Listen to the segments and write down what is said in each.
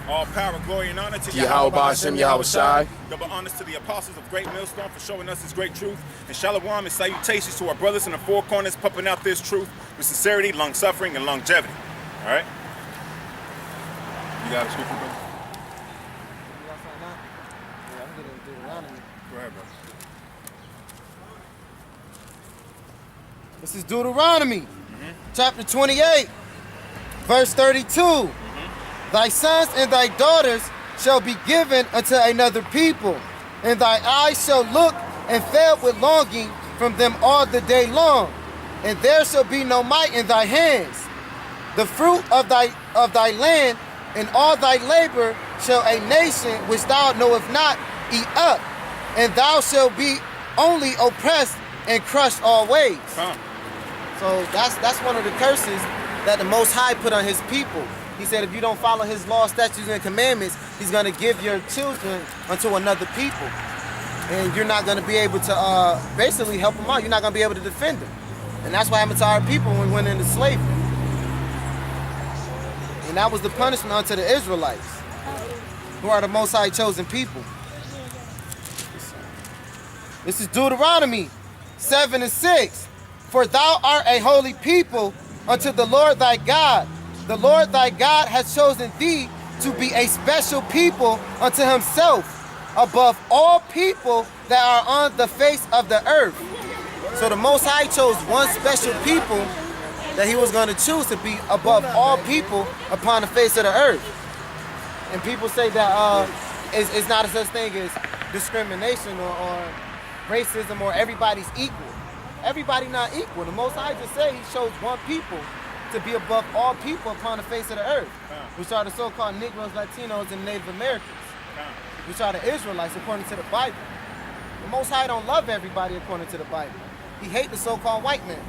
All power, glory, and honor to Yahweh Ba'Shem, Yahweh Shai. Double honors to the apostles of Great Millstone for showing us His great truth. And shalom and salutations to our brothers in the four corners pumping out this truth with sincerity, long-suffering, and longevity. All right? You got a scripture, brother? Go ahead, brother. This is Deuteronomy, chapter 28, verse 32. Thy sons and thy daughters shall be given unto another people, and thy eyes shall look and fail with longing from them all the day long, and there shall be no might in thy hands. The fruit of thy land and all thy labor shall a nation which thou knowest not eat up, and thou shalt be only oppressed and crushed always. So that's one of the curses that the Most High put on His people. He said if you don't follow His law, statutes, and commandments, He's going to give your children unto another people. And you're not going to be able to basically help them out. You're not going to be able to defend them. And that's what happened to our people when we went into slavery. And that was the punishment unto the Israelites, who are the Most High chosen people. This is Deuteronomy 7 and 6. For thou art a holy people unto the Lord thy God. The Lord thy God has chosen thee to be a special people unto Himself above all people that are on the face of the earth. So the Most High chose one special people that He was going to choose to be above all people upon the face of the earth. And people say that it's not a such thing as discrimination or racism or everybody's equal. Everybody not equal. The Most High just said He chose one people to be above all people upon the face of the earth, which are the so-called Negroes, Latinos, and Native Americans, which are the Israelites according to the Bible. The Most High don't love everybody according to the Bible. He hates the so-called white man.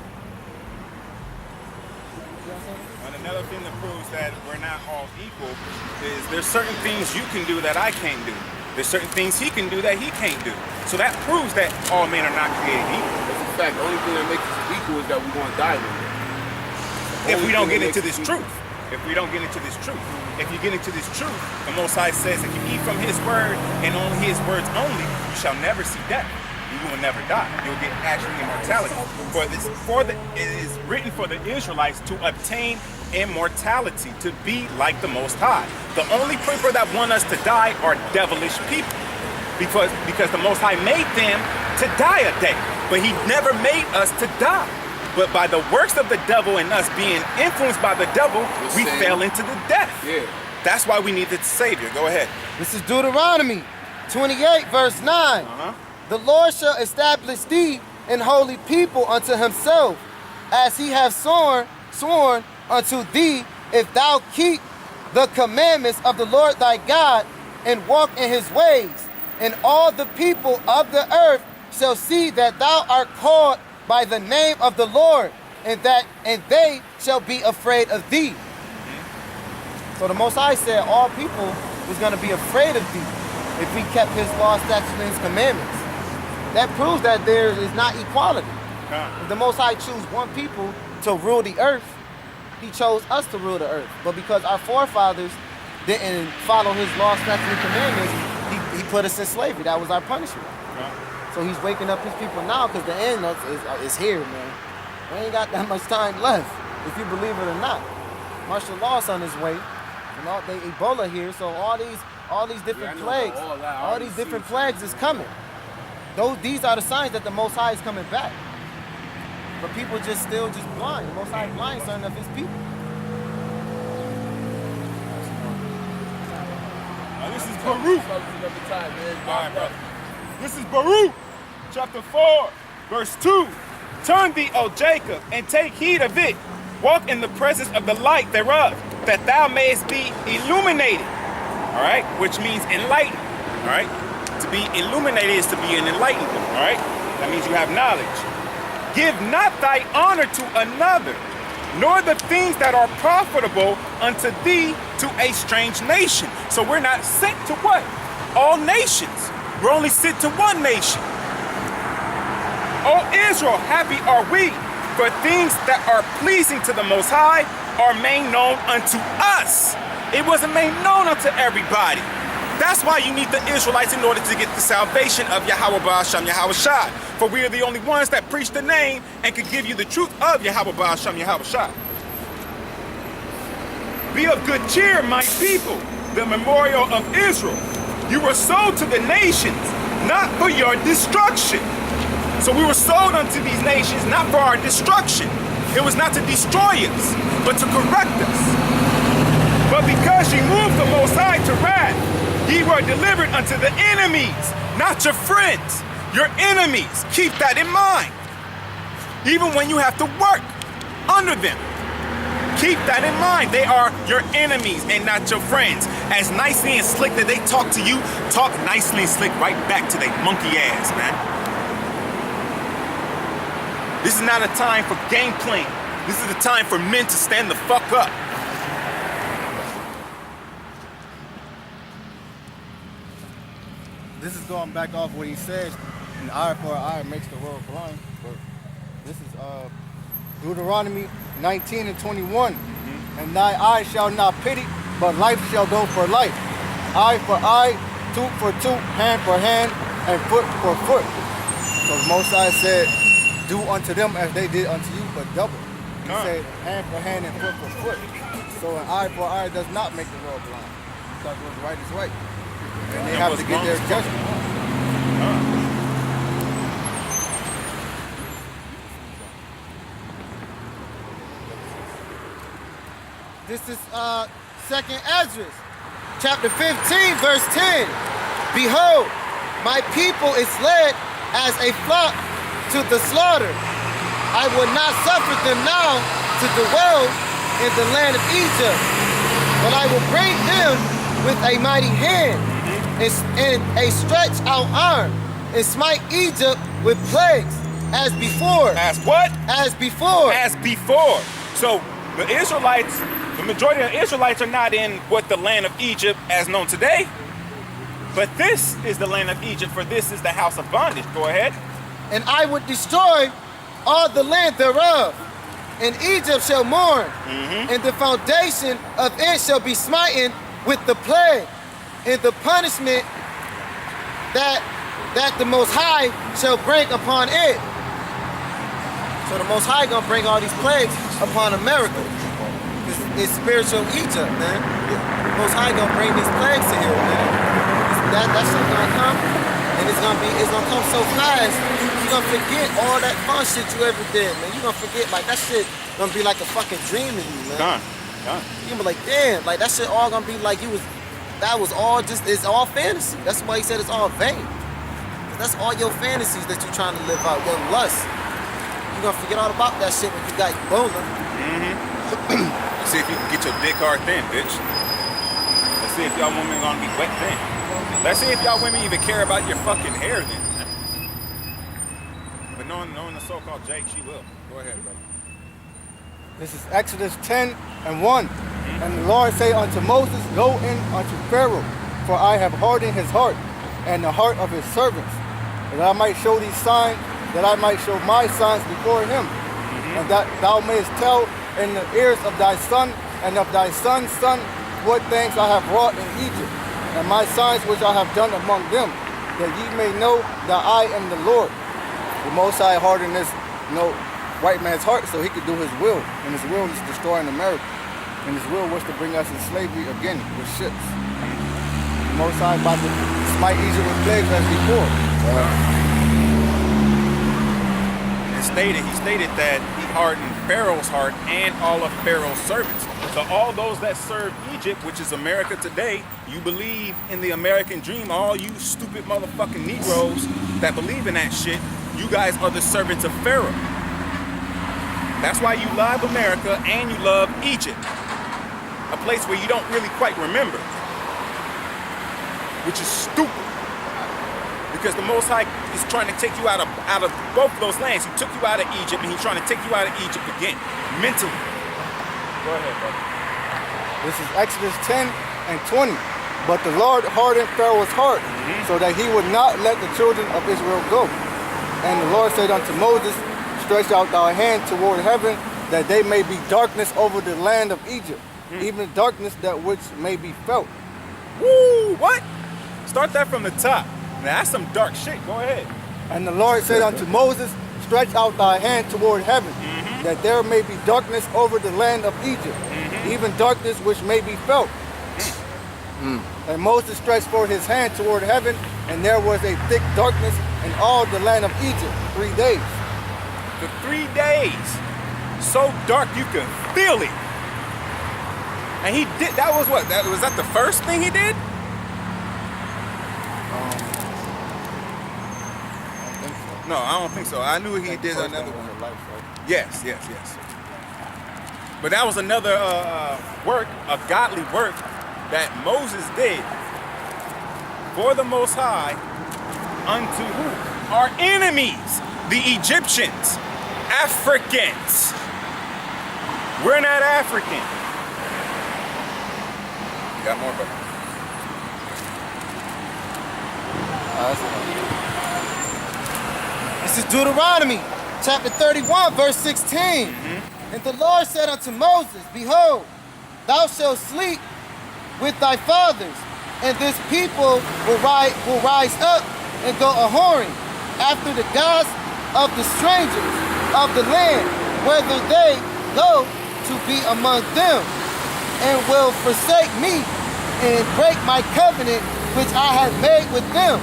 And another thing that proves that we're not all equal is there's certain things you can do that I can't do. There's certain things he can do that he can't do. So that proves that all men are not created equal. That's a fact. The only thing that makes us equal is that we're going to die one day. If we don't get into this truth. If we don't get into this truth. If you get into this truth, the Most High says if you eat from His word and on His words only, you shall never see death. You will never die. You'll get actual immortality. It is written for the Israelites to obtain immortality, to be like the Most High. The only people that want us to die are devilish people. Because the Most High made them to die a day. But He never made us to die. But by the works of the devil and us being influenced by the devil, we fell into the death. Yeah. That's why we needed the Savior. Go ahead. This is Deuteronomy 28, verse 9. The Lord shall establish thee an holy people unto Himself, as He hath sworn unto thee, if thou keep the commandments of the Lord thy God and walk in His ways. And all the people of the earth shall see that thou art called by the name of the Lord, and they shall be afraid of thee. So the Most High said all people was going to be afraid of thee if we kept His law, statutes, and His commandments. That proves that there is not equality. If the Most High chose one people to rule the earth, He chose us to rule the earth. But because our forefathers didn't follow His law, statutes, and commandments, He put us in slavery. That was our punishment. So He's waking up His people now because the end is here, man. We ain't got that much time left, if you believe it or not. Martial law's on His way, and Ebola here. So all these different plagues, all these different plagues is coming. These are the signs that the Most High is coming back. But people still blind. The Most High blind certain of His people. Now this is Baruch. This is Baruch, chapter 4, verse 2. Turn thee, O Jacob, and take heed of it. Walk in the presence of the light thereof, that thou mayest be illuminated. All right, which means enlightened. All right, to be illuminated is to be an enlightened one. All right, that means you have knowledge. Give not thy honor to another, nor the things that are profitable unto thee to a strange nation. So we're not sent to what? All nations. We're only sent to one nation. O Israel, happy are we, for things that are pleasing to the Most High are made known unto us. It wasn't made known unto everybody. That's why you need the Israelites in order to get the salvation of Yahweh Ba'ashem Yahweh Shai. For we are the only ones that preach the name and can give you the truth of Yahweh Ba'ashem Yahweh Shai. Be of good cheer, my people, the memorial of Israel. You were sold to the nations, not for your destruction. So we were sold unto these nations, not for our destruction. It was not to destroy us, but to correct us. But because ye moved the Most High to wrath, ye were delivered unto the enemies, not your friends, your enemies. Keep that in mind. Even when you have to work under them, keep that in mind. They are your enemies and not your friends. As nicely and slick that they talk to you, talk nicely and slick right back to their monkey ass, man. This is not a time for game playing. This is the time for men to stand the fuck up. This is going back off what he says, an eye for an eye makes the world blind. But this is Deuteronomy 19 and 21. And thy eye shall not pity, but life shall go for life. Eye for eye, tooth for tooth, hand for hand, and foot for foot. So the Most High said, do unto them as they did unto you, but double. He said hand for hand and foot for foot. So an eye for eye does not make the world blind. Because what's right is right. And they have to get their judgment. This is 2nd Ezra, chapter 15, verse 10. Behold, my people is led as a flock to the slaughter. I will not suffer them now to dwell in the land of Egypt, but I will bring them with a mighty hand and a stretched out arm, and smite Egypt with plagues as before. As what? As before. As before. So the Israelites, the majority of the Israelites are not in what the land of Egypt as known today. But this is the land of Egypt, for this is the house of bondage. Go ahead. And I would destroy all the land thereof, and Egypt shall mourn, and the foundation of it shall be smitten with the plague, and the punishment that the Most High shall bring upon it. So the Most High gonna bring all these plagues upon America. It's spiritual Egypt, man. The Most High gonna bring these plagues to here, man. That shit gonna come, and it's gonna come so fast. You gonna forget all that fun shit you ever did, man. You gonna forget, like, that shit gonna be like a fucking dream to you, man. You gonna be like, damn, like that shit all gonna be like that was all just, it's all fantasy. That's why he said it's all vain. That's all your fantasies that you're trying to live out, your lust. You gonna forget all about that shit when you got bowling. See if you can get your dick hard then, bitch. Let's see if y'all women gonna be wet then. Let's see if y'all women even care about your fucking hair then. But knowing the so-called Jake, she will. Go ahead, brother. This is Exodus 10 and 1. And the Lord say unto Moses, go in unto Pharaoh, for I have hardened his heart and the heart of his servants, that I might show these signs, that I might show my signs before him, and that thou mayest tell in the ears of thy son and of thy son's son what things I have wrought in Egypt, and my signs which I have done among them, that ye may know that I am the Lord. The Most High hardened this white man's heart so he could do his will, and his will is destroying America, and his will was to bring us in slavery again with ships. The Most High about to smite Egypt with plagues as before. He stated that he hardened Pharaoh's heart and all of Pharaoh's servants. So all those that serve Egypt, which is America today, you believe in the American dream, all you stupid motherfucking Negroes that believe in that shit, you guys are the servants of Pharaoh. That's why you love America and you love Egypt. A place where you don't really quite remember. Which is stupid. Because the Most High is trying to take you out of both of those lands. He took you out of Egypt and he's trying to take you out of Egypt again, mentally. Go ahead, brother. This is Exodus 10 and 20. But the Lord hardened Pharaoh's heart, so that he would not let the children of Israel go. And the Lord said unto Moses, stretch out thy hand toward heaven, that they may be darkness over the land of Egypt, even darkness that which may be felt. Woo! What? Start that from the top. Now that's some dark shit. Go ahead. And the Lord said unto Moses, stretch out thy hand toward heaven, that there may be darkness over the land of Egypt, even darkness which may be felt. And Moses stretched forth his hand toward heaven, and there was a thick darkness in all the land of Egypt 3 days. For 3 days. So dark you can feel it. And he did, that was what? Was that the first thing he did? No, I don't think so. I knew he did another one. Yes. But that was another work, a godly work that Moses did for the Most High unto who? Our enemies, the Egyptians, Africans. We're not African. You got more, brother? This is Deuteronomy chapter 31, verse 16. And the Lord said unto Moses, behold, thou shalt sleep with thy fathers, and this people will rise up and go a-whoring after the gods of the strangers of the land, whether they go to be among them, and will forsake me and break my covenant which I have made with them.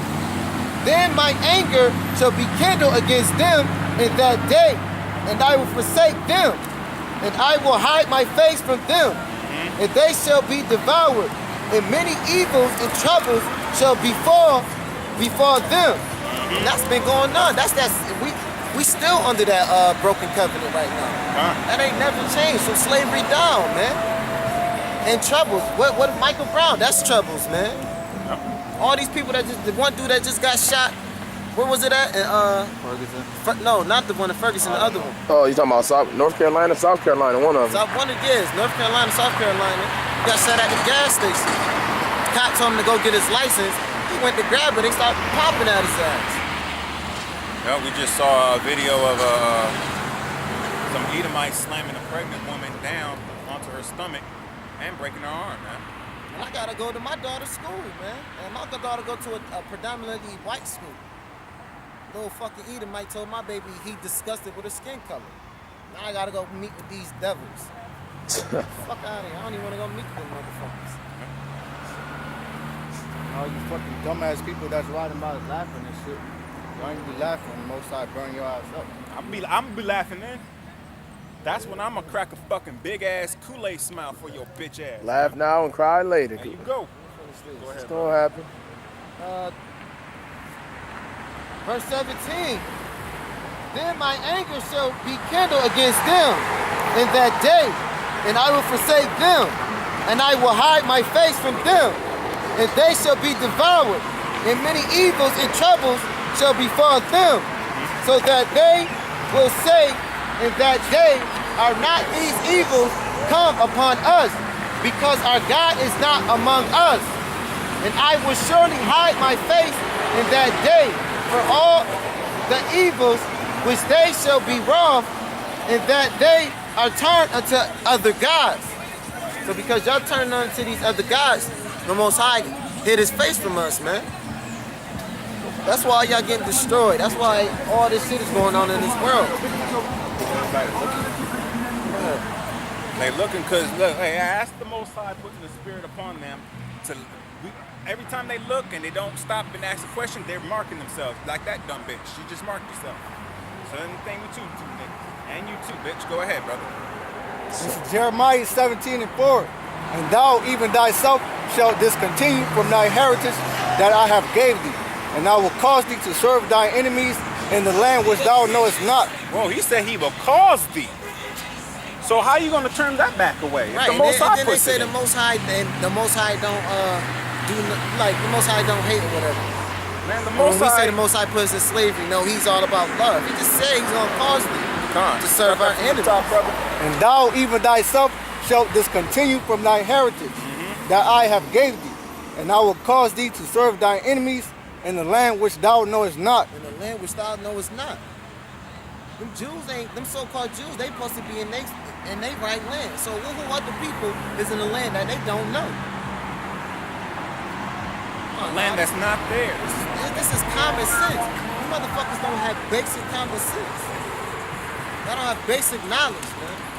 Then my anger shall be kindled against them in that day, and I will forsake them, and I will hide my face from them, and they shall be devoured, and many evils and troubles shall befall them. And that's been going on. We still under that broken covenant right now. That ain't never changed. So slavery down, man. And troubles. What Michael Brown? That's troubles, man. All these people that the one dude that just got shot. Where was it at? Ferguson. No, not the one in Ferguson. The other one. Oh, you talking about North Carolina, South Carolina? One of them. One of it is North Carolina, South Carolina. He got shot at the gas station. The cop told him to go get his license. He went to grab it. They started popping at his ass. Well, we just saw a video of some Edomites slamming a pregnant woman down onto her stomach and breaking her arm, man. And I gotta go to my daughter's school, man. And my daughter go to a predominantly white school. Little fucking Edomite told my baby he disgusted with her skin color. Now I gotta go meet with these devils. Fuck out of here. I don't even wanna go meet with them motherfuckers. All you fucking dumbass people that's riding by laughing and shit. Y'all ain't be laughing when the Most High burn your ass up. I'm gonna be laughing then. That's when I'm gonna crack a fucking big ass Kool-Aid smile for your bitch ass. Laugh now and cry later. There you go. Go ahead. It's gonna happen. Verse 17. Then my anger shall be kindled against them in that day, and I will forsake them, and I will hide my face from them, and they shall be devoured, and many evils and troubles shall befall them, so that they will say in that day, are not these evils come upon us, because our God is not among us? And I will surely hide my face in that day for all the evils which they shall be wroth, and that they are turned unto other gods. So because y'all turned unto these other gods, the Most High hid his face from us, man. That's why y'all getting destroyed. That's why all this shit is going on in this world. They looking because look, hey, I asked the Most High putting the spirit upon them to. Every time they look and they don't stop and ask a question, they're marking themselves like that dumb bitch. You just marked yourself. So anything with you two niggas, and you too, bitch. Go ahead, brother. This is Jeremiah 17:4. And thou even thyself shalt discontinue from thy heritage that I have gave thee, and I will cause thee to serve thy enemies in the land which thou knowest not. Whoa, he said he will cause thee. So how you gonna turn that back away? Right, The Most High and then they puts say it the in. Most High, and the Most High don't the Most High don't hate or whatever. Man, the When Most we say High. the Most High puts us in slavery, no, he's all about love. He just said he's gonna cause thee to serve our enemies. And thou even thyself shalt discontinue from thy heritage that I have gave thee, and I will cause thee to serve thy enemies in the land which thou knowest not. In the land which thou knowest not. Them Jews ain't, them so-called Jews, they supposed to be in in their right land. So who other people is in the land that they don't know? A land that's not theirs. This is common sense. You motherfuckers don't have basic common sense. Y'all don't have basic knowledge, man.